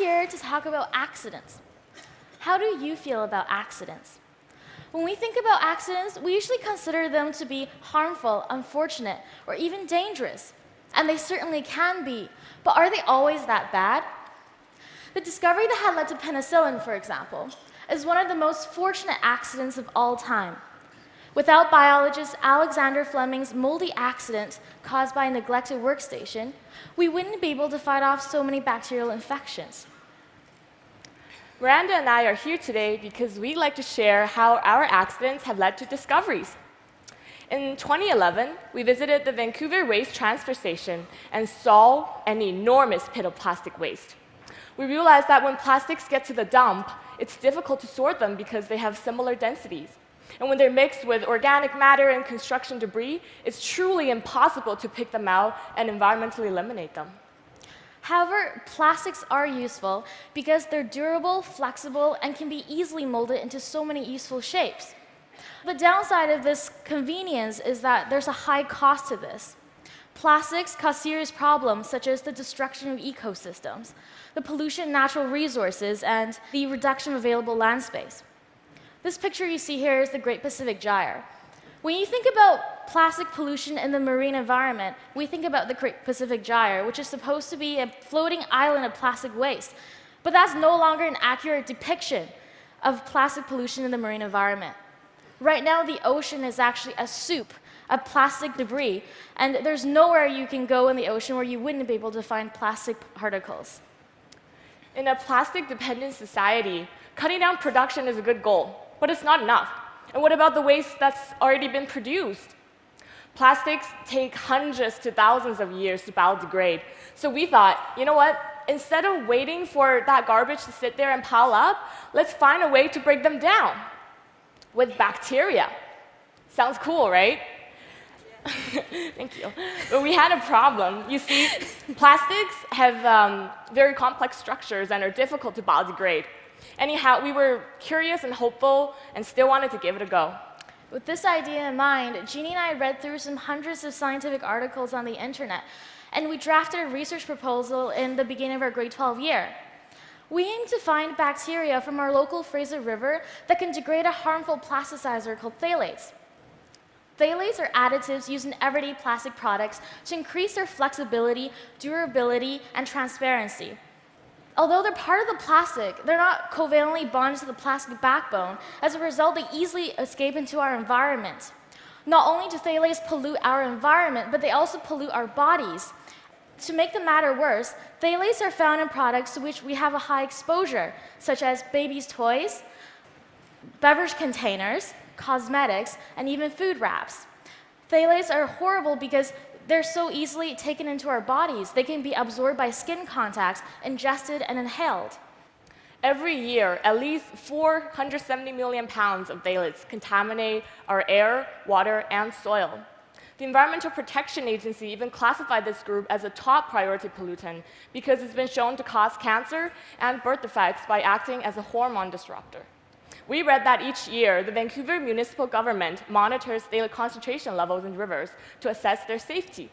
here to talk about accidents. How do you feel about accidents? When we think about accidents, we usually consider them to be harmful, unfortunate, or even dangerous. And they certainly can be, but are they always that bad? The discovery that had led to penicillin, for example, is one of the most fortunate accidents of all time. Without biologist Alexander Fleming's moldy accident caused by a neglected workstation, we wouldn't be able to fight off so many bacterial infections. Miranda and I are here today because we'd like to share how our accidents have led to discoveries. In 2011, we visited the Vancouver Waste Transfer Station and saw an enormous pit of plastic waste. We realized that when plastics get to the dump, it's difficult to sort them because they have similar densities. And when they're mixed with organic matter and construction debris, it's truly impossible to pick them out and environmentally eliminate them. However, plastics are useful because they're durable, flexible, and can be easily molded into so many useful shapes. The downside of this convenience is that there's a high cost to this. Plastics cause serious problems such as the destruction of ecosystems, the pollution of natural resources, and the reduction of available land space. This picture you see here is the Great Pacific Gyre. When you think about plastic pollution in the marine environment, we think about the Great Pacific Gyre, which is supposed to be a floating island of plastic waste. But that's no longer an accurate depiction of plastic pollution in the marine environment. Right now, the ocean is actually a soup of plastic debris, and there's nowhere you can go in the ocean where you wouldn't be able to find plastic particles. In a plastic-dependent society, cutting down production is a good goal, but it's not enough. And what about the waste that's already been produced? Plastics take hundreds to thousands of years to biodegrade. So we thought, you know what? Instead of waiting for that garbage to sit there and pile up, let's find a way to break them down with bacteria. Sounds cool, right? Thank you. But we had a problem. You see, plastics have very complex structures and are difficult to biodegrade. Anyhow, we were curious and hopeful and still wanted to give it a go. With this idea in mind, Jeannie and I read through some hundreds of scientific articles on the internet, and we drafted a research proposal in the beginning of our grade 12 year. We aim to find bacteria from our local Fraser River that can degrade a harmful plasticizer called phthalates. Phthalates are additives used in everyday plastic products to increase their flexibility, durability, and transparency. Although they're part of the plastic, they're not covalently bonded to the plastic backbone. As a result, they easily escape into our environment. Not only do phthalates pollute our environment, but they also pollute our bodies. To make the matter worse, phthalates are found in products to which we have a high exposure, such as babies' toys, beverage containers, cosmetics, and even food wraps. Phthalates are horrible because they're so easily taken into our bodies. They can be absorbed by skin contact, ingested, and inhaled. Every year, at least 470 million pounds of phthalates contaminate our air, water, and soil. The Environmental Protection Agency even classified this group as a top priority pollutant because it's been shown to cause cancer and birth defects by acting as a hormone disruptor. We read that each year, the Vancouver municipal government monitors phthalate concentration levels in rivers to assess their safety.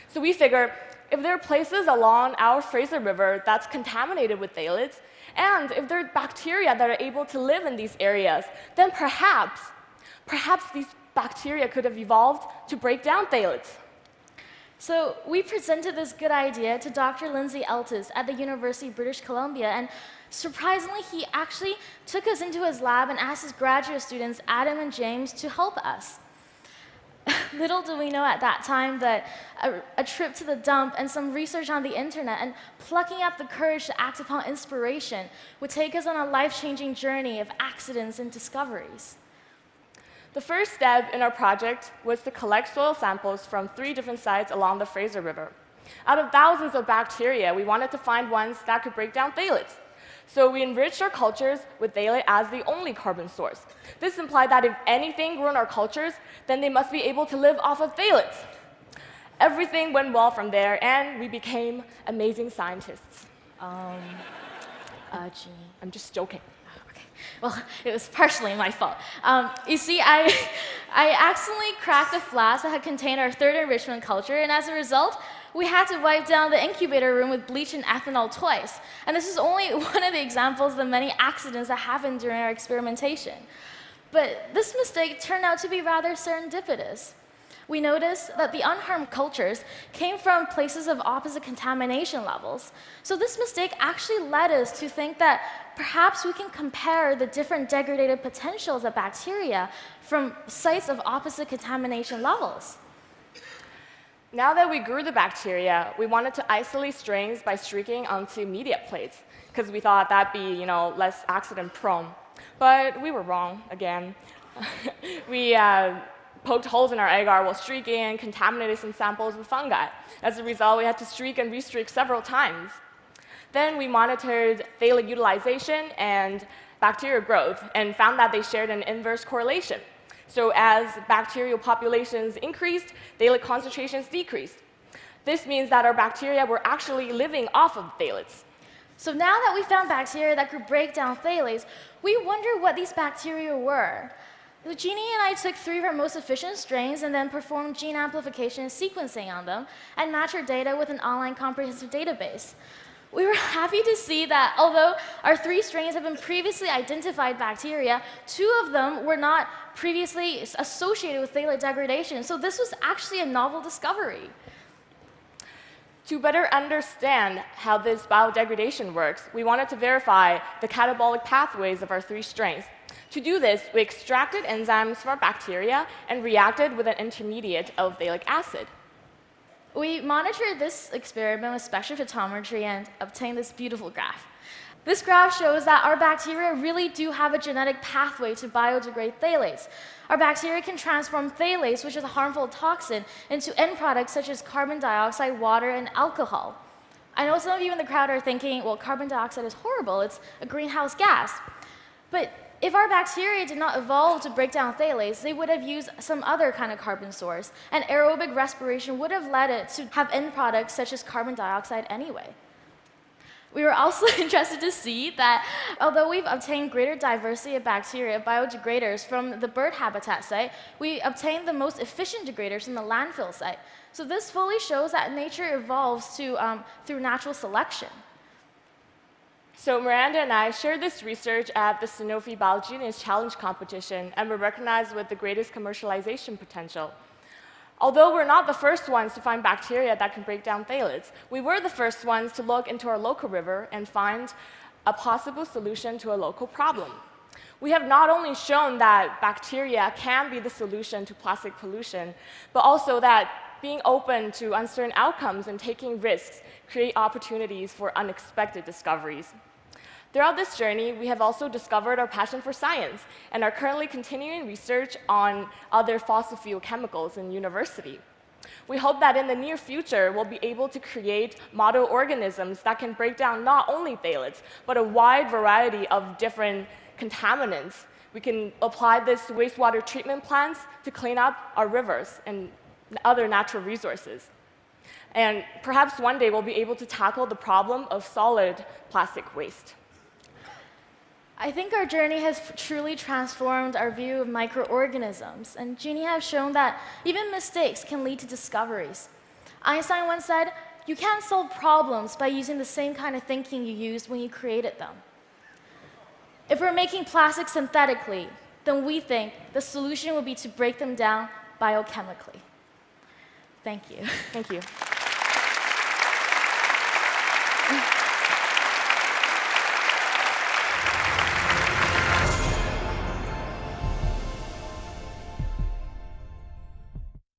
So we figure, if there are places along our Fraser River that's contaminated with phthalates, and if there are bacteria that are able to live in these areas, then perhaps these bacteria could have evolved to break down phthalates. So we presented this good idea to Dr. Lindsay Eltis at the University of British Columbia, and surprisingly, he actually took us into his lab and asked his graduate students, Adam and James, to help us. Little do we know at that time that a trip to the dump and some research on the internet and plucking up the courage to act upon inspiration would take us on a life-changing journey of accidents and discoveries. The first step in our project was to collect soil samples from 3 different sites along the Fraser River. Out of thousands of bacteria, we wanted to find ones that could break down phthalates. So we enriched our cultures with phthalate as the only carbon source. This implied that if anything grew in our cultures, then they must be able to live off of phthalates. Everything went well from there, and we became amazing scientists. Jeannie. I'm just joking. Well, it was partially my fault. You see, I accidentally cracked the flask that had contained our third enrichment culture, and as a result, we had to wipe down the incubator room with bleach and ethanol twice. And this is only one of the examples of the many accidents that happened during our experimentation. But this mistake turned out to be rather serendipitous. We noticed that the unharmed cultures came from places of opposite contamination levels. So this mistake actually led us to think that perhaps we can compare the different degradative potentials of bacteria from sites of opposite contamination levels. Now that we grew the bacteria, we wanted to isolate strains by streaking onto media plates, because we thought that'd be less accident-prone. But we were wrong again. We poked holes in our agar while streaking and contaminated some samples with fungi. As a result, we had to streak and restreak several times. Then we monitored phthalate utilization and bacterial growth and found that they shared an inverse correlation. So as bacterial populations increased, phthalate concentrations decreased. This means that our bacteria were actually living off of phthalates. So now that we found bacteria that could break down phthalates, we wonder what these bacteria were. Jeannie and I took 3 of our most efficient strains and then performed gene amplification and sequencing on them and matched our data with an online comprehensive database. We were happy to see that although our 3 strains have been previously identified bacteria, 2 of them were not previously associated with phthalate degradation. So this was actually a novel discovery. To better understand how this biodegradation works, we wanted to verify the catabolic pathways of our 3 strains. To do this, we extracted enzymes from our bacteria and reacted with an intermediate of phthalic acid. We monitored this experiment with spectrophotometry and obtained this beautiful graph. This graph shows that our bacteria really do have a genetic pathway to biodegrade phthalates. Our bacteria can transform phthalates, which is a harmful toxin, into end products such as carbon dioxide, water, and alcohol. I know some of you in the crowd are thinking, well, carbon dioxide is horrible, it's a greenhouse gas. But if our bacteria did not evolve to break down phthalates, they would have used some other kind of carbon source, and aerobic respiration would have led it to have end products such as carbon dioxide anyway. We were also interested to see that although we've obtained greater diversity of bacteria biodegraders from the bird habitat site, we obtained the most efficient degraders from the landfill site. So this fully shows that nature evolves through natural selection. So Miranda and I shared this research at the Sanofi BioGenius Challenge competition and were recognized with the greatest commercialization potential. Although we're not the first ones to find bacteria that can break down phthalates, we were the first ones to look into our local river and find a possible solution to a local problem. We have not only shown that bacteria can be the solution to plastic pollution, but also that being open to uncertain outcomes and taking risks create opportunities for unexpected discoveries. Throughout this journey, we have also discovered our passion for science and are currently continuing research on other fossil fuel chemicals in university. We hope that in the near future, we'll be able to create model organisms that can break down not only phthalates, but a wide variety of different contaminants. We can apply this to wastewater treatment plants to clean up our rivers and other natural resources. And perhaps one day we'll be able to tackle the problem of solid plastic waste. I think our journey has truly transformed our view of microorganisms, and Jeannie has shown that even mistakes can lead to discoveries. Einstein once said, "You can't solve problems by using the same kind of thinking you used when you created them." If we're making plastics synthetically, then we think the solution would be to break them down biochemically. Thank you. Thank you.